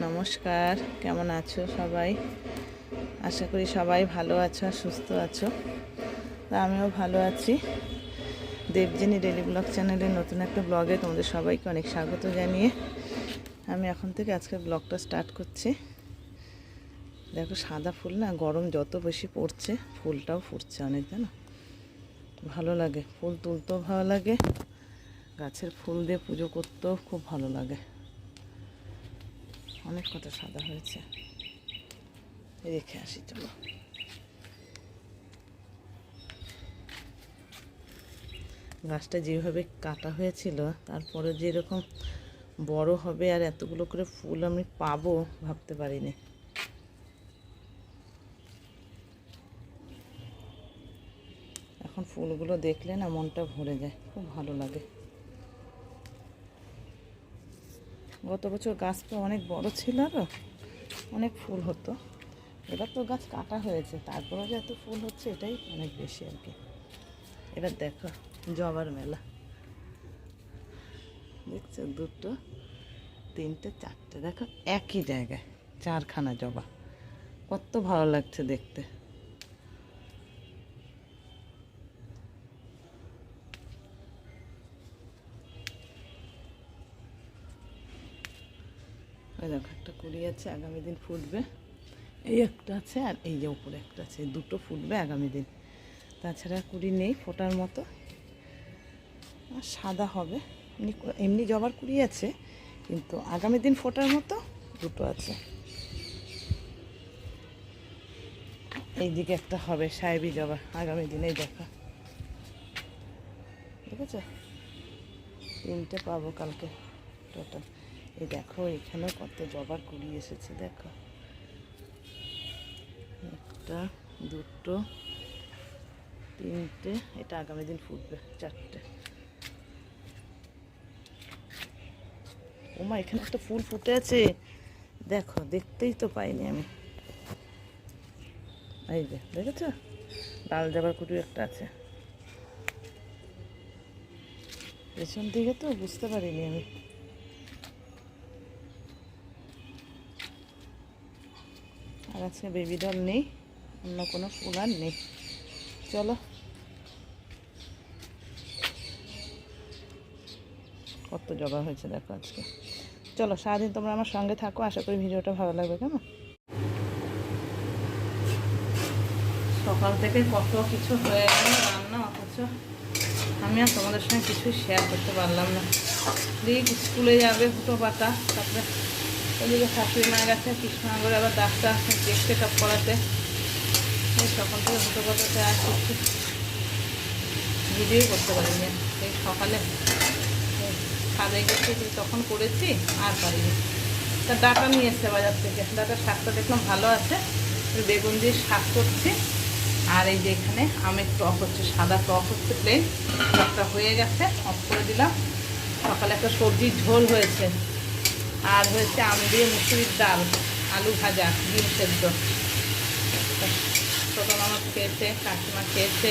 নমস্কার, কেমন আছো সবাই? আশা করি সবাই ভালো আছো আর সুস্থ আছো। তা আমিও ভালো আছি। দেবজিনী ডেলি ব্লগ চ্যানেলের নতুন একটা ব্লগে তোমাদের সবাইকে অনেক স্বাগত জানিয়ে আমি এখন থেকে আজকের ব্লগটা স্টার্ট করছি। দেখো, সাদা ফুল না, গরম যত বেশি পড়ছে ফুলটাও ফুটছে অনেক, জানো, ভালো লাগে। ফুল তুলতেও ভালো লাগে, গাছের ফুল দিয়ে পুজো করতেও খুব ভালো লাগে। অনেক কটা সাদা হয়েছে, রেখে আসি চলো। গাছটা যেভাবে কাটা হয়েছিল তারপরে যে এরকম বড় হবে আর এতগুলো করে ফুল আমি পাবো ভাবতে পারিনি। এখন ফুলগুলো দেখলে না মনটা ভরে যায়, খুব ভালো লাগে। গত বছর গাছটা অনেক বড় ছিল, আরও অনেক ফুল হতো। এবার তো গাছ কাটা হয়েছে, তারপরেও যে এত ফুল হচ্ছে এটাই অনেক বেশি আর কি। এবার দেখো জবার মেলা, দেখছো, দুটো তিনটে চারটে, দেখো একই জায়গায় চারখানা জবা, কত ভালো লাগছে দেখতে। ওই দেখো একটা কুড়ি আছে, আগামী দিন ফুটবে। এই একটা আছে আর এই যে উপরে একটা আছে, দুটো ফুটবে আগামী দিন। তাছাড়া কুড়ি নেই ফোটার মতো, আর সাদা হবে। এমনি এমনি জবার কুড়ি আছে, কিন্তু আগামী দিন ফোটার মতো দুটো আছে। এই দিকে একটা হবে সাহেবি জবা আগামী দিনেই, দেখা ঠিক আছে। তিনটে পাবো কালকে টোটাল। এই দেখো এখানেও কত জবার কুড়ি এসেছে, দেখো, একটা দুটো তিনটে, এটা আগামী দিন ফুটবে চারটে। ওমা, এখানে একটা ফুল ফুটে আছে, দেখো, দেখতেই তো পাইনি আমি। এই যে দেখেছো, লাল জবার কুড়ি একটা আছে পেছন দিকে, তো বুঝতে পারিনি আমি। আর আজকে বেবি ডল নেই, অন্য কোনো ফুল আর নেই। চলো, কত জবা হয়েছে দেখো আজকে। চলো, সারাদিন তোমরা আমার সঙ্গে থাকো, আশা করি ভিডিওটা ভালো লাগবে। কেমন, সকাল থেকে কত কিছু হয়ে গেল রান্না, অথচ আমি আর তোমাদের সঙ্গে কিছুই শেয়ার করতে পারলাম না। দিক স্কুলে যাবে হুটো পাতা, তারপরে ওদিকে শাশুড়ি মা গেছে কৃষ্ণনগরে আবার ডাক্তার চেক চেক আপ করাতে। এই সকাল থেকে হুটো পাতাতে আর কিছু ভিডিওই করতে পারিনি। এই সকালে ছাদে গেছি তখন করেছি, আর পারিনি। তা ডাটা নিয়ে এসছে বাজার থেকে, ডাটার শাকটা দেখলাম ভালো আছে, বেগুন দিয়ে শাক করছি। আর এই যে এখানে আমের টক হচ্ছে, সাদা টক হচ্ছে, প্লেন টকটা হয়ে গেছে, অফ করে দিলাম। সকালে একটা সবজির ঝোল হয়েছে, আর হয়েছে আম দিয়ে মুসুরির ডাল, আলু ভাজা, ডিম সেদ্ধ। ছোটো মামা খেয়েছে, কাকিমা খেয়েছে।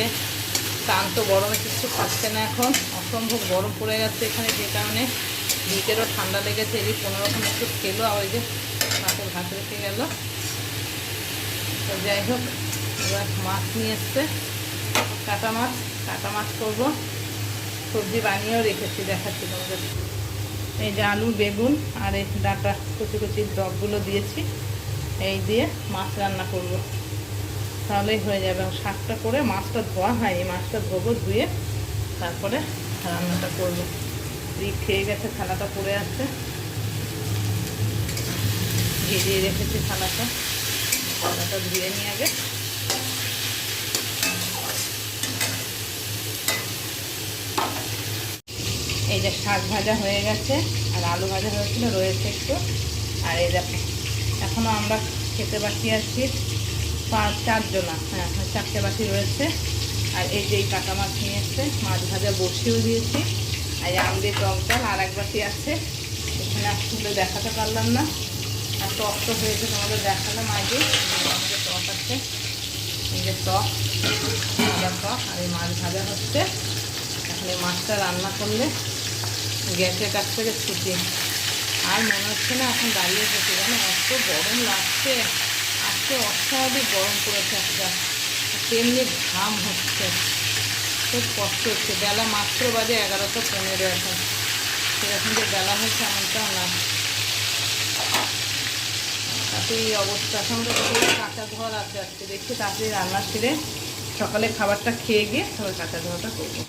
টান তো গরমে কিছু খাচ্ছে না, এখন অসম্ভব গরম পড়ে গেছে এখানে, যে কারণে ভিতেরও ঠান্ডা লেগেছে। এই 15 একটু খেলো, আর ওই যে মাছের ভাত রেখে গেল। তো যাই হোক, এবার মাছ নিয়ে এসছে, কাটা মাছ করবো। সবজি বানিয়েও রেখেছি, দেখাচ্ছি তোমাদের। এই যে আলু, বেগুন আর এই ডাঁটা কচি কচি ডগগুলো দিয়েছি, এই দিয়ে মাছ রান্না করব, তাহলেই হয়ে যাবে। শাকটা করে মাছটা ধোয়া হয়নি, মাছটা ধোবো, ধুয়ে তারপরে রান্নাটা করব। দিক খেয়ে গেছে, থালাটা পড়ে আছে, ভিজিয়ে রেখেছি থালাটা ধুয়ে নিয়ে আগে। এই যে শাক ভাজা হয়ে গেছে, আর আলু ভাজা হয়েছিল, রয়েছে একটু। আর এই দেখো, এখনও আমরা খেতে বাকি আছি 4 জনা, হ্যাঁ 4টে বাকি রয়েছে। আর এই যে এই কাটা মাছ নিয়ে এসছে, মাছ ভাজা বসিয়েও দিয়েছি। আর আম দিয়ে টক ডাল আর এক বাটি আছে, এখানে তুলে দেখাতে পারলাম না, আর টক তো হয়েছে তোমাদের দেখালাম আগে। আমাদের টক আছে, এই যে টক, সাদা টক, আর এই মাছ ভাজা হচ্ছে। এখন এই মাছটা রান্না করলে গ্যাসের কাছ থেকে ছুটি, আর মনে হচ্ছে না এখন দাঁড়িয়ে থাকি, জানো এত গরম লাগছে। আজকে অস্বাভাবিক গরম পড়েছে একটা, তেমনি ঘাম হচ্ছে, খুব কষ্ট হচ্ছে। বেলা মাত্র বাজে 11:15 এখন, সেরকম যে বেলা হচ্ছে এমনটাও না। তাতে এই অবস্থা। এখন তো কাঁচা ধোয়ার আছে, আজকে দেখছি তাড়াতাড়ি রান্না সেরে সকালে খাবারটা খেয়ে গিয়ে তবে কাঁচা ধোয়াটা করবো।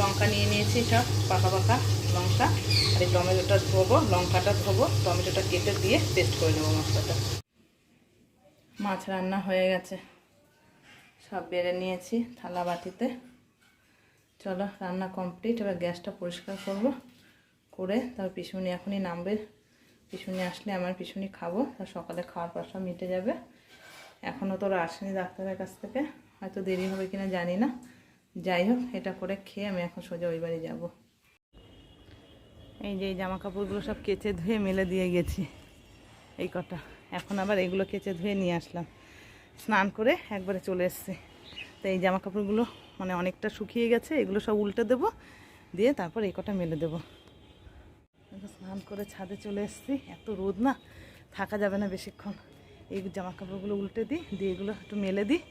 লঙ্কা নিয়ে নিয়েছি, সব পাকা পাকা লঙ্কা। আর এই টমেটোটা ধোবো, লঙ্কাটা ধোবো, টমেটোটা কেটে দিয়ে পেস্ট করে নেবো মশলাটা। মাছ রান্না হয়ে গেছে, সব বেড়ে নিয়েছি থালা বাটিতে। চলো রান্না কমপ্লিট। এবার গ্যাসটা পরিষ্কার করবো, করে তার পিছুনি এখনই নামবে। পিছুনি আসলে আমার পিছুনি খাবো, তার সকালে খাওয়ার পাশা মিটে যাবে। এখনও তোরা আসেনি ডাক্তারের কাছ থেকে, হয়তো দেরি হবে কিনা জানি না। যাই হোক, এটা করে খেয়ে আমি এখন সোজা ওই বাড়ি যাবো। এই যে এই জামা কাপড়গুলো সব কেচে ধুয়ে মেলে দিয়ে গেছি, এই কটা। এখন আবার এগুলো কেচে ধুয়ে নিয়ে আসলাম, স্নান করে একবারে চলে এসছি। তো এই জামা কাপড়গুলো মানে অনেকটা শুকিয়ে গেছে, এগুলো সব উল্টে দেবো, দিয়ে তারপর এই কটা মেলে দেবো। স্নান করে ছাদে চলে এসেছি, এত রোদ না, থাকা যাবে না বেশিক্ষণ। এই জামা কাপড়গুলো উল্টে দিই, দিয়ে এগুলো একটু মেলে দিই,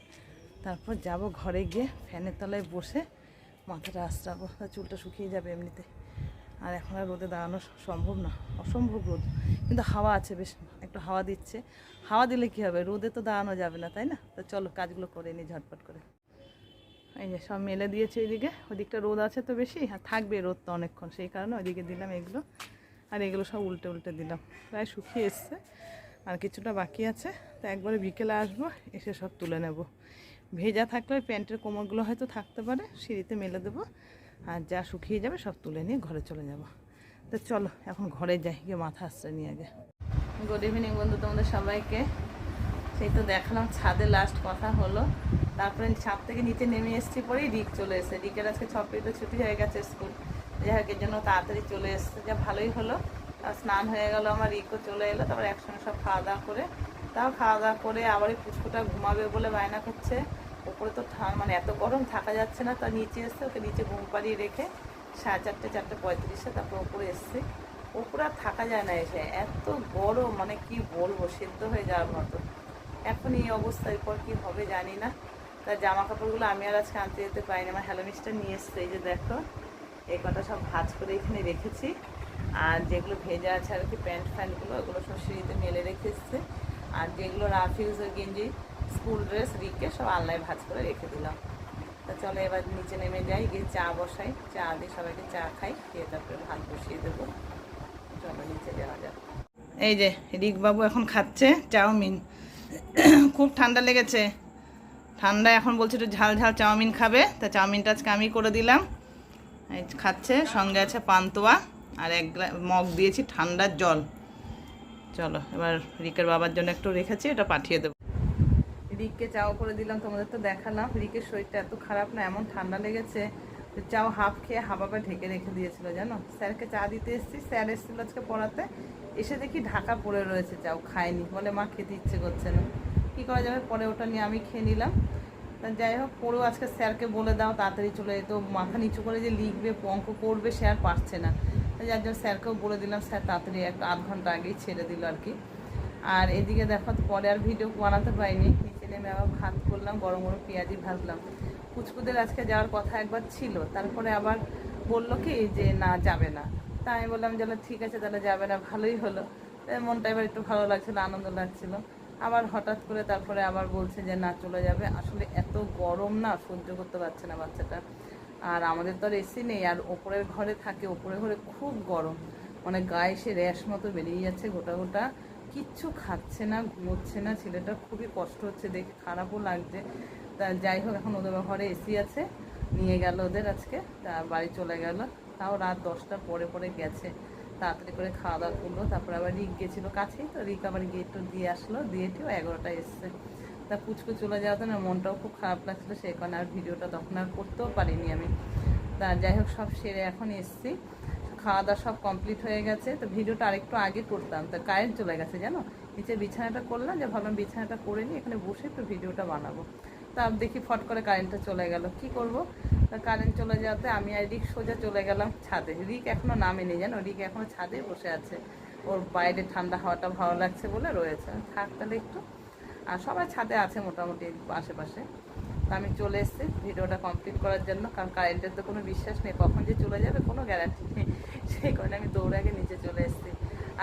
তারপর যাব ঘরে গিয়ে ফ্যানের তলায় বসে মাথাটা আঁচড়াবো, চুলটা শুকিয়ে যাবে এমনিতে। আর এখন আর রোদে দাঁড়ানো সম্ভব না, অসম্ভব রোদ। কিন্তু হাওয়া আছে, বেশ একটু হাওয়া দিচ্ছে। হাওয়া দিলে কী হবে, রোদে তো দাঁড়ানো যাবে না, তাই না? তো চলো কাজগুলো করে নিই ঝটপট করে। এই যে সব মেলে দিয়েছে এইদিকে, ওদিকটা রোদ আছে তো বেশি, আর থাকবে রোদ তো অনেকক্ষণ, সেই কারণে ওইদিকে দিলাম এগুলো। আর এগুলো সব উল্টে উল্টে দিলাম, প্রায় শুকিয়ে এসছে, আর কিছুটা বাকি আছে। তো একবারে বিকেলে আসবো, এসে সব তুলে নেব। ভেজা থাকলে ওই প্যান্টের কোমরগুলো হয়তো থাকতে পারে, সিঁড়িতে মেলে দেবো। আর যা শুকিয়ে যাবে সব তুলে নিয়ে ঘরে চলে যাব। তো চলো এখন ঘরে যাই, গিয়ে মাথা আশ্রয় নিয়ে আগে। গুড ইভিনিং বন্ধু তোমাদের সবাইকে। সেই তো দেখালাম ছাদে লাস্ট কথা হলো, তারপরে ছাদ থেকে নিচে নেমে এসেছি, পরেই রিক চলে এসেছে। রিকের আজকে 6 ছুটি হয়ে গেছে স্কুল, যাই হোক এর জন্য তাড়াতাড়ি চলে এসেছে, যা ভালোই হলো। স্নান হয়ে গেল আমার, রিকও চলে এলো, তারপরে একসঙ্গে সব খাওয়া দাওয়া করে, তাও খাওয়া দাওয়া করে আবার এই পুচকুটা ঘুমাবে বলে বায়না করছে। ওপরে তো মানে এত গরম থাকা যাচ্ছে না, তা নিচে এসছে, ওকে নিচে ঘুম পাড়িয়ে রেখে 4:30 4:35 তারপর ওপরে এসছে। ওপরে আর থাকা যায় না, এসে এত গরম, মানে কি বলবো, সেদ্ধ হয়ে যাওয়ার মতো। এখন এই অবস্থা, এরপর কী হবে জানি না। তার জামা কাপড়গুলো আমি আর আজকে আনতে যেতে পারিনি, আমার হ্যালোমিস্টার নিয়ে এসছে। এই যে দেখো, এই কটা সব ভাঁজ করে এখানে রেখেছি, আর যেগুলো ভেজা আছে আর কি প্যান্ট ফ্যান্টগুলো, ওগুলো সব সিঁড়িতে মেলে রেখে এসছে। আর যেগুলো রাফ ইউজের গেঞ্জি, স্কুল ড্রেস, রিকে সব আলনায় ভাঁজ করে রেখে দিলাম। তা চলো এবার নিচে নেমে যাই, গিয়ে চা বসাই, চা দিয়ে সবাইকে চা খাই, খেয়ে তারপরে ভাত বসিয়ে দেবো। চলো নিচে যাওয়া যাক। এই যে রিকবাবু এখন খাচ্ছে চাউমিন, খুব ঠান্ডা লেগেছে, ঠান্ডা এখন বলছে একটু ঝাল ঝাল চাউমিন খাবে। তা চাউমিনটা আজকে আমি করে দিলাম, এই খাচ্ছে, সঙ্গে আছে পান্তুয়া, আর এক মগ দিয়েছি ঠান্ডার জল। চলো এবার রিকের বাবার জন্য একটু রেখেছি, এটা পাঠিয়ে দেবো। রিককে চাও করে দিলাম, তোমাদের তো দেখালাম। রিকের শরীরটা এত খারাপ না, এমন ঠান্ডা লেগেছে, চাও হাফ খেয়ে হাবাবা ঢেকে রেখে দিয়েছিল জানো। স্যারকে চা দিতে এসেছি, স্যার এসেছিলো আজকে পড়াতে, এসে দেখি ঢাকা পড়ে রয়েছে, চাও খায়নি, বলে মা খেতে ইচ্ছে করছে না। কী করা যাবে, পরে ওটা নিয়ে আমি খেয়ে নিলাম। তা যাই হোক, পড়েও আজকে স্যারকে বলে দাও তাড়াতাড়ি চলে যেত, মাথা নিচু করে যে লিখবে অঙ্ক করবে সে আর পারছে না। যার জন্য স্যারকেও বলে দিলাম, স্যার তাড়াতাড়ি একটা আধ ঘন্টা আগেই ছেড়ে দিল আর কি। আর এদিকে দেখো, পরে আর ভিডিও বানাতে পারিনি, নিচে নেমে আবার ভাত করলাম, গরম গরম পেঁয়াজি ভাজলাম। কুচকুদের আজকে যাওয়ার কথা একবার ছিল, তারপরে আবার বললো কি যে না যাবে না। তা আমি বললাম যে ঠিক আছে তাহলে যাবে না, ভালোই হলো। মনটা এবার একটু ভালো লাগছিলো, আনন্দ লাগছিলো। আবার হঠাৎ করে তারপরে আবার বলছে যে না চলে যাবে। আসলে এত গরম না, সহ্য করতে পারছে না বাচ্চাটা। আর আমাদের তো আর এসি নেই, আর ওপরের ঘরে থাকে, ওপরের ঘরে খুব গরম, মানে গায়ে সে র্যাশ মতো বেরিয়ে যাচ্ছে গোটা গোটা, কিচ্ছু খাচ্ছে না, ঘুমোচ্ছে না, ছেলেটা খুবই কষ্ট হচ্ছে, দেখে খারাপও লাগছে। তা যাই হোক, এখন ওদের ঘরে এসি আছে, নিয়ে গেল ওদের আজকে, তা বাড়ি চলে গেল। তাও রাত 10টার পরে পরে গেছে, তাড়াতাড়ি করে খাওয়া দাওয়া করলো। তারপরে আবার রিক গেছিলো কাছেই, তো রিক আবার গিয়ে একটু দিয়ে আসলো, দিয়েটিও 11টায় এসছে। তা পুচকু চলে যাওয়াতে না মনটাও খুব খারাপ লাগছিলো, সেই কারণে আর ভিডিওটা তখন আর করতেও পারিনি আমি। তা যাই হোক, সব সেরে এখন এসছি, খাওয়া দাওয়া সব কমপ্লিট হয়ে গেছে। তো ভিডিওটা আরেকটু আগে করতাম, তা কারেন্ট চলে গেছে জানো। নিচে বিছানাটা করলাম, যে ভাবলাম বিছানাটা করে নিই, এখানে বসে একটু ভিডিওটা বানাবো। তা দেখি ফট করে কারেন্টটা চলে গেল, কি করব। তা কারেন্ট চলে যাওয়াতে আমি আর রিক সোজা চলে গেলাম ছাদে। রিক এখনও নামেনি জানো, রিক এখনও ছাদে বসে আছে। ওর বাইরে ঠান্ডা হাওয়াটা ভালো লাগছে বলে রয়েছে। থাক তাহলে একটু, আর সবাই ছাদে আছে মোটামুটি আশেপাশে। তো আমি চলে এসেছি ভিডিওটা কমপ্লিট করার জন্য, কারণ কারেন্টের তো কোনো বিশ্বাস নেই, কখন যে চলে যাবে কোনো গ্যারান্টি নেই। সেই কারণে আমি দৌড়ে আগে নিচে চলে এসেছি।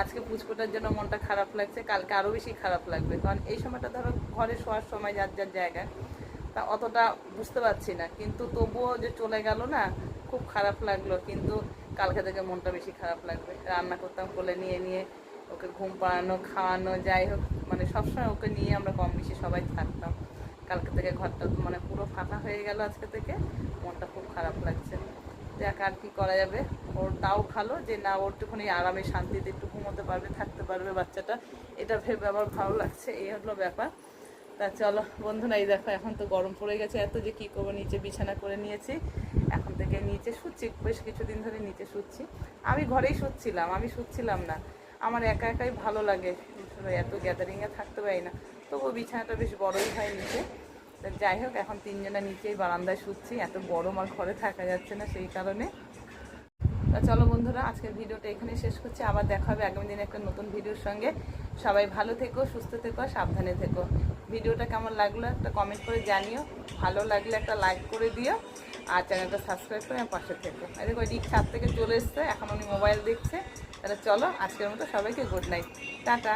আজকে পুচকোটার জন্য মনটা খারাপ লাগছে, কালকে আরও বেশি খারাপ লাগবে, কারণ এই সময়টা ধরো ঘরে শোয়ার সময় যার যার জায়গায়, তা অতটা বুঝতে পারছি না, কিন্তু তবুও যে চলে গেল না, খুব খারাপ লাগলো। কিন্তু কালকে থেকে মনটা বেশি খারাপ লাগবে। রান্না করতাম কোলে নিয়ে নিয়ে, ওকে ঘুম পাড়ানো, খাওয়ানো, যাই হোক, মানে সবসময় ওকে নিয়ে আমরা কম বেশি সবাই থাকতাম। কালকে থেকে ঘরটা মানে পুরো ফাঁকা হয়ে গেল, আজকে থেকে মনটা খুব খারাপ লাগছে। যাক, আর কি করা যাবে, ওর তাও ভালো যে না, ওর একটুখানি আরামে শান্তিতে একটু ঘুমোতে পারবে, থাকতে পারবে বাচ্চাটা, এটা ভেবে আবার ভালো লাগছে। এই হলো ব্যাপার। তা চলো বন্ধুরা, এই দেখো এখন তো গরম পড়ে গেছে এত যে কী করবো, নিচে বিছানা করে নিয়েছি, এখন থেকে নিচে শুচ্ছি, বেশ কিছুদিন ধরে নিচে শুচ্ছি। আমি ঘরেই শুচ্ছিলাম, আমি শুচ্ছিলাম না, আমার একা একাই ভালো লাগে, এত গ্যাদারিংয়ে থাকতে পারি না, তবুও বিছানাটা বেশ বড়ই হয় নিচে। যাই হোক, এখন তিনজনা নিচেই বারান্দায় শুচ্ছি, এত গরম আর ঘরে থাকা যাচ্ছে না সেই কারণে। তা চলো বন্ধুরা, আজকের ভিডিওটা এখানে শেষ করছি, আবার দেখা হবে আগামী দিনে একটা নতুন ভিডিওর সঙ্গে। সবাই ভালো থেকো, সুস্থ থেকো, সাবধানে থেকো। ভিডিওটা কেমন লাগলো একটা কমেন্ট করে জানিও, ভালো লাগলে একটা লাইক করে দিও, আর চ্যানেলটা সাবস্ক্রাইব করে আমার পাশে থেকো। এই দেখো রিক ছাদ থেকে চলে এসছে, এখন উনি মোবাইল দেখছে। তাহলে চলো, আজকের মতো সবাইকে গুড নাইট, টাটা।